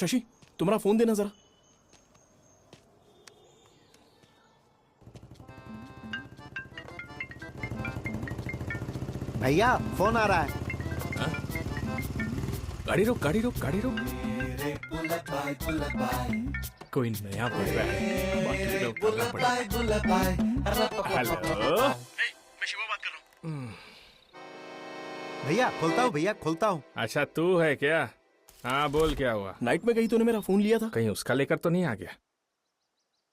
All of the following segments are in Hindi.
शशि तुम्हारा फोन देना जरा। भैया फोन आ रहा है। गाड़ी रोक गाड़ी रोक गाड़ी रोक। कोई नया बोल रहा है, बाकी लोग करना पड़ेगा। हेलो, मैं शिवा बात कर रहा हूँ। भैया खोलता हूँ, भैया खोलता हूँ। अच्छा तू है क्या? हाँ बोल, क्या हुआ? नाइट में कहीं तूने मेरा फोन लिया था? कहीं उसका लेकर तो नहीं आ गया?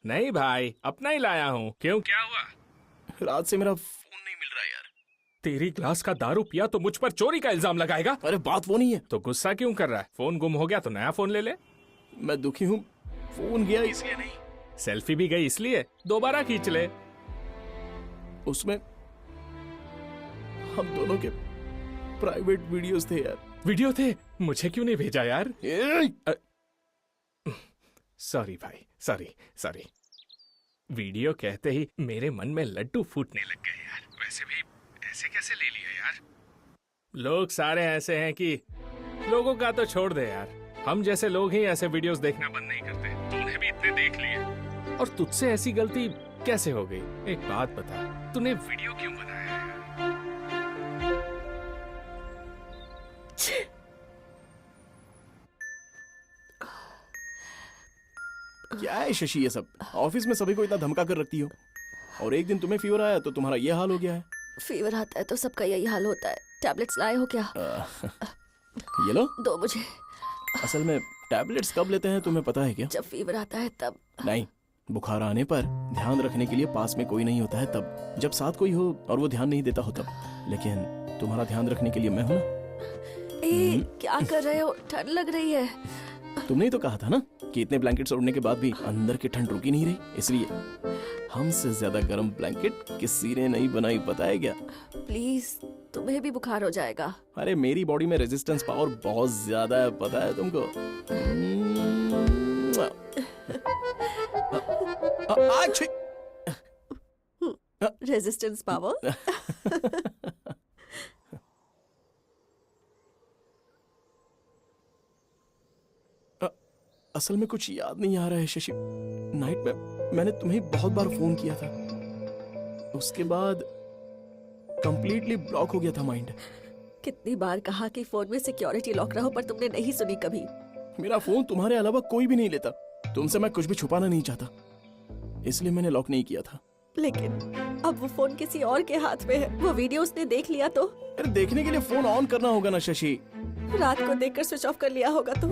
नहीं भाई, अपना ही लाया हूँ। क्यों, क्या हुआ? रात से मेरा फोन नहीं मिल रहा यार। तेरी ग्लास का दारू पिया तो मुझ पर चोरी का इल्जाम लगाएगा? अरे बात वो नहीं है। तो गुस्सा क्यों कर रहा है? फोन गुम हो गया तो नया फोन ले ले। मैं दुखी हूँ, फोन गया इसलिए नहीं। सेल्फी भी गई इसलिए दोबारा खींच ले। उसमें हम दोनों के प्राइवेट वीडियोस थे यार। वीडियो थे? मुझे क्यों नहीं भेजा यार? सॉरी भाई, सॉरी सॉरी। वीडियो कहते ही मेरे मन में लड्डू फूटने लग गए यार। वैसे भी ऐसे कैसे ले लिया यार? लोग सारे ऐसे हैं कि लोगों का तो छोड़ दे यार, हम जैसे लोग ही ऐसे वीडियोस देखना बंद नहीं करते। तूने भी इतने देख लिए और तुझसे ऐसी गलती कैसे हो गई? एक बात बता, तूने वीडियो क्यों बनाया है? क्या है शशि ये सब? ऑफिस में सभी को इतना धमका कर रखती हो और एक दिन तुम्हें फीवर आया तो तुम्हारा ये हाल हो गया है। फीवर आता है तो सबका यही हाल होता है। टैबलेट्स लाए हो क्या? ये लो। दो मुझे। असल में टैबलेट्स कब लेते हैं तुम्हें पता है क्या? जब फीवर आता है तब। नहीं, बुखार आने पर ध्यान रखने के लिए पास में कोई नहीं होता है तब, जब साथ कोई हो और वो ध्यान नहीं देता हो तब। लेकिन तुम्हारा ध्यान रखने के लिए मैं हूं ना। क्या कर रहे हो? ठंड लग रही है। तुमने ही तो कहा था ना कि इतने ब्लैंकेट्स ओढ़ने के बाद भी अंदर की ठंड रुकी नहीं रही, इसलिए हमसे ज्यादा गर्म ब्लैंकेट किसी ने नहीं बनाई, पता है क्या? प्लीज, तुम्हें भी बुखार हो जाएगा। अरे मेरी बॉडी में रेजिस्टेंस पावर बहुत ज्यादा है, पता है तुमको? Resistance power. असल में कुछ याद नहीं आ रहा है शशि। नाइट में मैंने तुम्हें बहुत बार फोन किया था, उसके बाद कंप्लीटली ब्लॉक हो गया था माइंड। कितनी बार कहा कि फोन में सिक्योरिटी लॉक रहो, पर तुमने नहीं सुनी कभी। मेरा फोन तुम्हारे अलावा कोई भी नहीं लेता। तुमसे मैं कुछ भी छुपाना नहीं चाहता, इसलिए मैंने लॉक नहीं किया था। लेकिन अब वो फोन किसी और के हाथ में है। वो वीडियो उसने देख लिया तो? अरे देखने के लिए फोन ऑन करना होगा ना शशि। रात को देखकर स्विच ऑफ कर लिया होगा तो?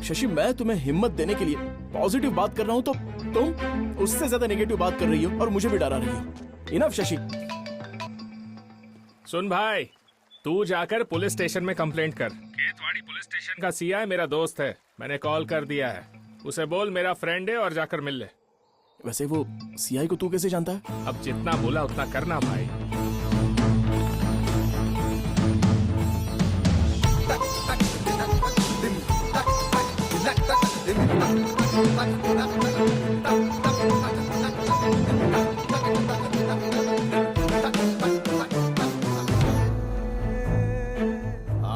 शशि मैं तुम्हें हिम्मत देने के लिए पॉजिटिव बात कर रहा हूँ तो तुम उससे ज्यादा नेगेटिव बात कर रही हो और मुझे भी डरा रही हो। इनफ शशि। सुन भाई, तू जाकर पुलिस स्टेशन में कंप्लेंट कर। केतवाड़ी पुलिस स्टेशन का सीआई मेरा दोस्त है, मैंने कॉल कर दिया है। उसे बोल मेरा फ्रेंड है और जाकर मिल ले। वैसे वो सीआई को तू कैसे जानता है? अब जितना बोला उतना करना भाई।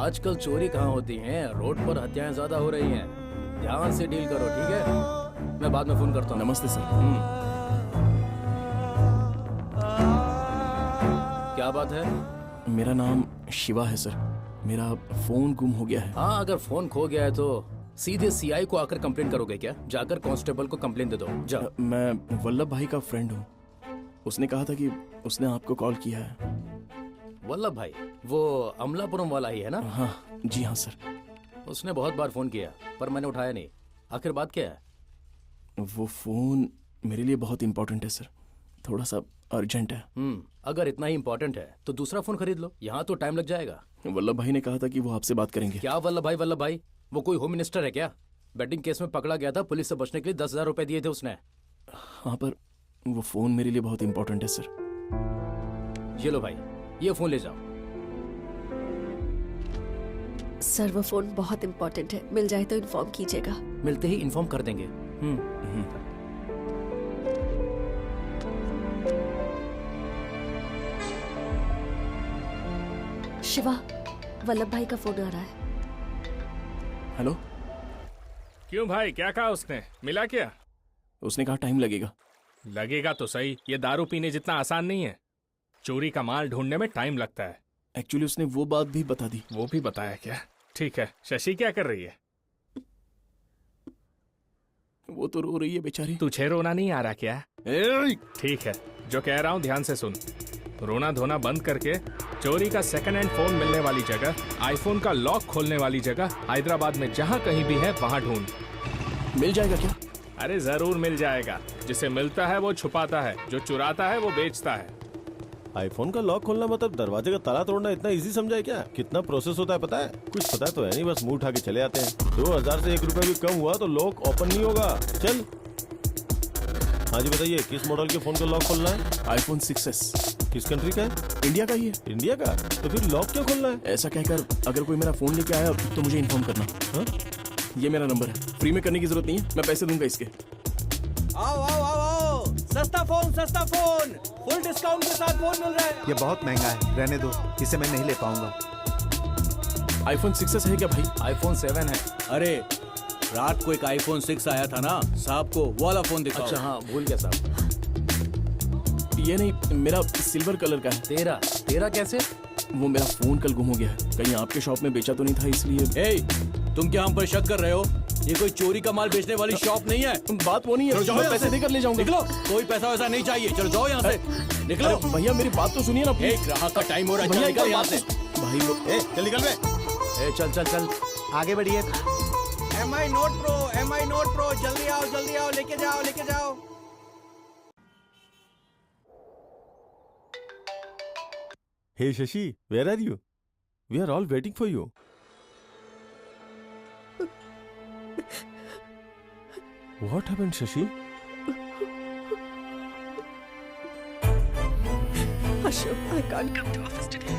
आजकल चोरी कहाँ होती हैं, रोड पर हत्याएं ज्यादा हो रही हैं। ध्यान से डील करो, ठीक है? मैं बाद में फोन करता हूँ। नमस्ते सर। क्या बात है? मेरा नाम शिवा है सर। मेरा फोन गुम हो गया है। हाँ, अगर फोन खो गया है तो सीधे सीआई को आकर कंप्लेन करोगे क्या? जाकर कांस्टेबल को कंप्लेन दे दो, जाओ। मैं वल्लभ भाई का फ्रेंड हूँ। उसने कहा था कि उसने आपको कॉल किया है। वल्लभ भाई, वो अमलापुरम वाला ही है ना? हाँ जी हाँ सर। उसने बहुत बार फोन किया पर मैंने उठाया नहीं। आखिर बात क्या है? वो फोन मेरे लिए बहुत इंपॉर्टेंट है सर, थोड़ा सा अर्जेंट है। अगर इतना ही इंपॉर्टेंट है तो दूसरा फोन खरीद लो, यहाँ तो टाइम लग जाएगा। वल्लभ भाई ने कहा था कि वो आपसे बात करेंगे। क्या वल्लभ भाई? वल्लभ भाई वो कोई होम मिनिस्टर है क्या? बेटिंग केस में पकड़ा गया था, पुलिस से बचने के लिए 10,000 रुपए दिए थे उसने। हाँ पर वो फोन मेरे लिए बहुत इंपॉर्टेंट है सर। ये लो भाई, ये फोन ले जाओ। सर वो फोन बहुत इंपॉर्टेंट है, मिल जाए तो इन्फॉर्म कीजिएगा। मिलते ही इन्फॉर्म कर देंगे। शिवा, वल्लभ भाई का फोन आ रहा है। हेलो क्यों भाई, क्या कहा उसने? मिला क्या? उसने कहा टाइम लगेगा। लगेगा तो सही, ये दारू पीने जितना आसान नहीं है। चोरी का माल ढूंढने में टाइम लगता है। एक्चुअली उसने वो बात भी बता दी। वो भी बताया क्या? ठीक है, शशि क्या कर रही है? वो तो रो रही है बेचारी। तुझे रोना नहीं आ रहा क्या? ठीक है, जो कह रहा हूँ ध्यान से सुन। रोना धोना बंद करके चोरी का सेकंड हैंड फोन मिलने वाली जगह, आईफोन का लॉक खोलने वाली जगह हैदराबाद में जहाँ कहीं भी है वहाँ ढूंढ। मिल जाएगा क्या? अरे जरूर मिल जाएगा। जिसे मिलता है वो छुपाता है, जो चुराता है वो बेचता है। आईफोन का लॉक खोलना मतलब दरवाजे का ताला तोड़ना इतना इजी समझा है क्या? कितना प्रोसेस होता है पता है? कुछ पता तो है नहीं, बस मुंह उठा के चले आते हैं। 2000 से 1 रुपया भी कम हुआ तो लॉक ओपन नहीं होगा। चल। हाँ जी बताइए, किस मॉडल के फोन का लॉक खोलना है? IPhone 6s। किस कंट्री का है? इंडिया का ही है। इंडिया का? तो फिर लॉक क्यों खोलना है? ऐसा कहकर अगर कोई मेरा फोन लेके आया तो मुझे इन्फॉर्म करना। हाँ? ये मेरा नंबर है, फ्री में करने की जरूरत नहीं है, मैं पैसे दूंगा इसके। आओ आओ आओ आओ, सस्ता फोन फुल डिस्काउंट के साथ फोन मिल रहा है। ये बहुत महंगा है, रहने दो, इसे मैं नहीं ले पाऊंगा। आईफोन 6s है क्या भाई? आईफोन 7 है। अरे रात को एक आईफोन 6 आया था ना, साहब को वो वाला फोन दिखाओ। अच्छा हाँ, भूल गया साहब। ये नहीं, मेरा सिल्वर कलर का है। तेरा कैसे? वो मेरा फोन कल गुम हो गया है, कहीं आपके शॉप में बेचा तो नहीं था इसलिए। ए, तुम क्या हम पर शक कर रहे हो? ये कोई चोरी का माल बेचने वाली शॉप नहीं है। बात वो नहीं है, जाओ मैं यहाँ पैसे से। देकर ले जाऊंगा। निकलो, कोई पैसा वैसा नहीं चाहिए, चलो जाओ यहाँ से। निकलो। अरे भैया मेरी बात तो सुनिए ना प्लीज। एक ग्राहक का टाइम हो रहा है, भैया चल एक निकल बार यहाँ बात से। तो- भाई वो चल निकल बे। चल। आगे बढ़िए। MI Note Pro, जल्दी आओ, लेके जाओ। Hey Shashi, where are you? We are all waiting for you. What happened, Shashi? Ashok, I can't come to office today.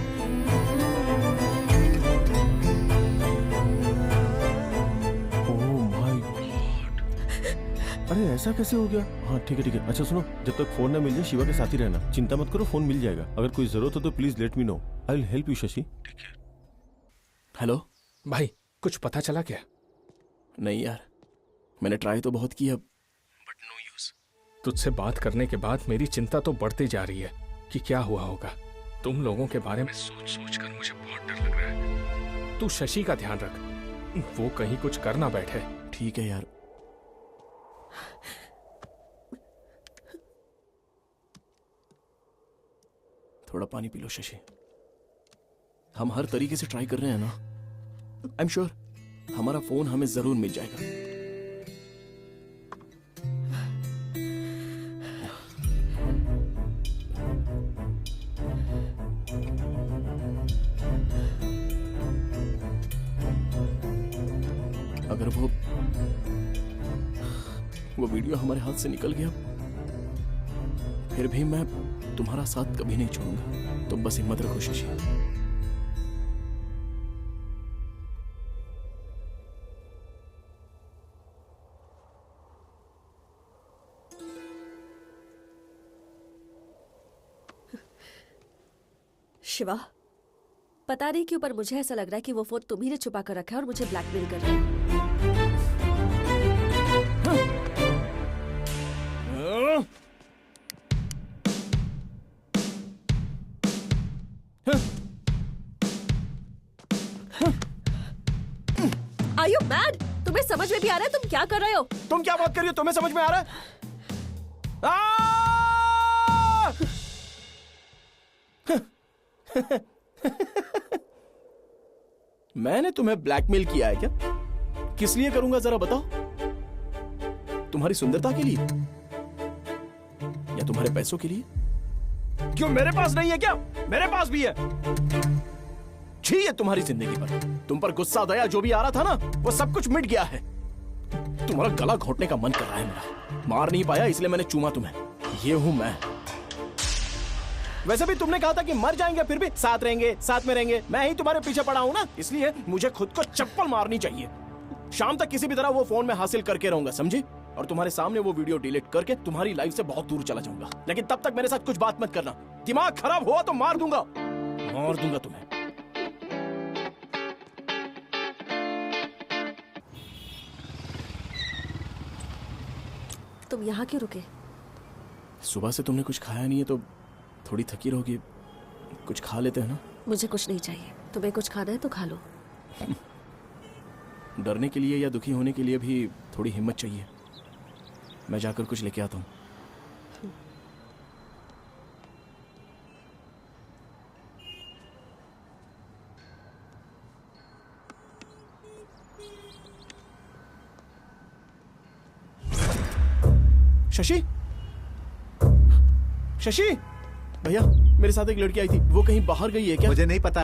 Oh my God. अरे ऐसा कैसे हो गया? हाँ ठीक है। अच्छा सुनो, जब तक फोन ना मिल जाए शिवा के साथ ही रहना। चिंता मत करो, फोन मिल जाएगा। अगर कोई जरूरत हो तो please let me know. I will help you Shashi. Hello भाई, कुछ पता चला क्या? नहीं यार, मैंने ट्राई तो बहुत किया बट नो यूज। तुझसे बात करने के बाद मेरी चिंता तो बढ़ती जा रही है कि क्या हुआ होगा। तुम लोगों के बारे में सोच कर मुझे बहुत डर लग रहा है। तू शशि का ध्यान रख, वो कहीं कुछ कर ना बैठे। ठीक है यार। थोड़ा पानी पी लो शशि। हम हर तरीके से ट्राई कर रहे हैं ना। आई एम श्योर हमारा फोन हमें जरूर मिल जाएगा। अगर वो वीडियो हमारे हाथ से निकल गया फिर भी मैं तुम्हारा साथ कभी नहीं छोड़ूंगा। तो बस हिम्मत रखो शशि। शिवा, पता नहीं क्यों पर मुझे ऐसा लग रहा है कि वो फोन तुम्ही ने छुपा कर रखा है और मुझे ब्लैकमेल कर रहा है। Are you mad? तुम्हें समझ में भी आ रहा है तुम क्या कर रहे हो? तुम क्या बात कर रही हो? तुम्हें समझ में आ रहा है? मैंने तुम्हें ब्लैकमेल किया है क्या? किस लिए करूंगा जरा बताओ? तुम्हारी सुंदरता के लिए या तुम्हारे पैसों के लिए? क्यों मेरे पास नहीं है क्या? मेरे पास भी है। छी है तुम्हारी जिंदगी पर। तुम पर गुस्सा दया जो भी आ रहा था ना, वो सब कुछ मिट गया है। तुम्हारा गला घोटने का मन कर रहा है मेरा। मार नहीं पाया इसलिए मैंने चूमा तुम्हें। ये हूं मैं। वैसे भी तुमने कहा था कि मर जाएंगे फिर भी साथ रहेंगे, साथ में रहेंगे। मैं ही तुम्हारे पीछे पड़ा हूं ना, इसलिए मुझे खुद को चप्पल मारनी चाहिए। शाम तक किसी भी तरह वो फोन में हासिल करके रहूंगा, समझे? और तुम्हारे सामने वो वीडियो डिलीट करके तुम्हारी लाइफ से बहुत दूर चला जाऊंगा। लेकिन तब तक मेरे साथ कुछ बात मत करना। दिमाग खराब हुआ तो मार दूंगा तुम्हें। तुम यहाँ क्यों रुके? सुबह से तुमने कुछ खाया नहीं है तो थोड़ी थकी रहोगी, कुछ खा लेते हैं ना। मुझे कुछ नहीं चाहिए, तुम्हें कुछ खाना है तो खा लो। डरने के लिए या दुखी होने के लिए भी थोड़ी हिम्मत चाहिए। मैं जाकर कुछ लेके आता हूँ। शशि, शशि, भैया मेरे साथ एक लड़की आई थी, वो कहीं बाहर गई है क्या? मुझे नहीं पता